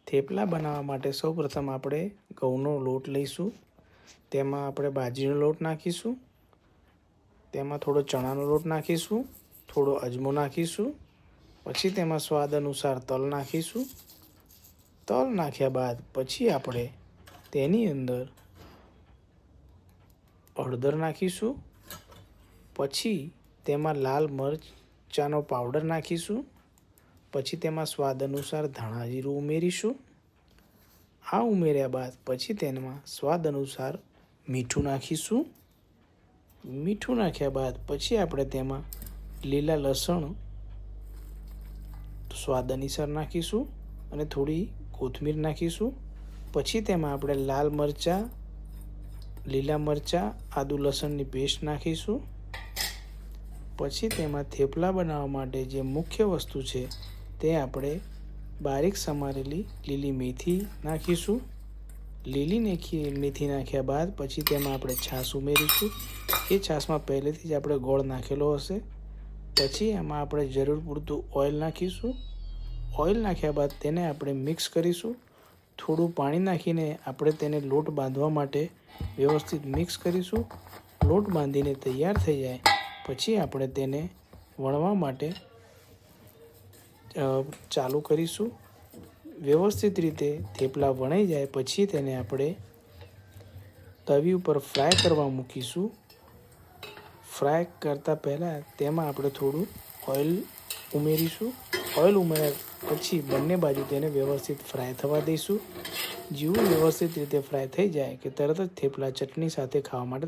થેપલા બનાવવા માટે સૌપ્રથમ આપણે ઘઉંનો લોટ લઈશું. તેમાં આપણે બાજરીનો લોટ નાખીશું. તેમાં થોડો ચણાનો લોટ નાખીશું. થોડો અજમો નાખીશું. પછી તેમાં સ્વાદ અનુસાર તલ નાખીશું. તલ નાખ્યા બાદ પછી આપણે તેની અંદર હળદર નાખીશું. પછી તેમાં લાલ મરચાંનો પાવડર નાખીશું. પછી તેમાં સ્વાદ અનુસાર ધાણા જીરું ઉમેરીશું. આ ઉમેર્યા બાદ પછી તેમાં સ્વાદ અનુસાર મીઠું નાખીશું. મીઠું નાખ્યા બાદ પછી આપણે તેમાં લીલા લસણ સ્વાદ અનુસાર નાખીશું અને થોડી કોથમીર નાખીશું. પછી તેમાં આપણે લાલ મરચાં, લીલા મરચાં, આદુ લસણની પેસ્ટ નાખીશું. પછી તેમાં થેપલા બનાવવા માટે જે મુખ્ય વસ્તુ છે તે આપણે બારીક સમારેલી લીલી મેથી નાખીશું. લીલી મેથી નાખ્યા બાદ પછી તેમાં આપણે છાશ ઉમેરીશું. એ છાશમાં પહેલેથી જ આપણે ગોળ નાખેલો હશે. પછી એમાં આપણે જરૂર પૂરતું ઓઇલ નાખીશું. ઓઇલ નાખ્યા બાદ તેને આપણે મિક્સ કરીશું. થોડું પાણી નાખીને આપણે તેને લોટ બાંધવા માટે વ્યવસ્થિત મિક્સ કરીશું. લોટ બાંધીને તૈયાર થઈ જાય પછી આપણે તેને વણવા માટે ચાલુ કરીશું. વ્યવસ્થિત રીતે થેપલા વણાઈ જાય પછી તેને આપણે તવી ઉપર ફ્રાય કરવા મૂકીશું. ફ્રાય કરતાં પહેલાં તેમાં આપણે થોડું ઓઇલ ઉમેરીશું. ઓઇલ ઉમેર્યા પછી બંને બાજુ તેને વ્યવસ્થિત ફ્રાય થવા દઈશું. જેવું વ્યવસ્થિત રીતે ફ્રાય થઈ જાય કે તરત જ થેપલા ચટણી સાથે ખાવા માટે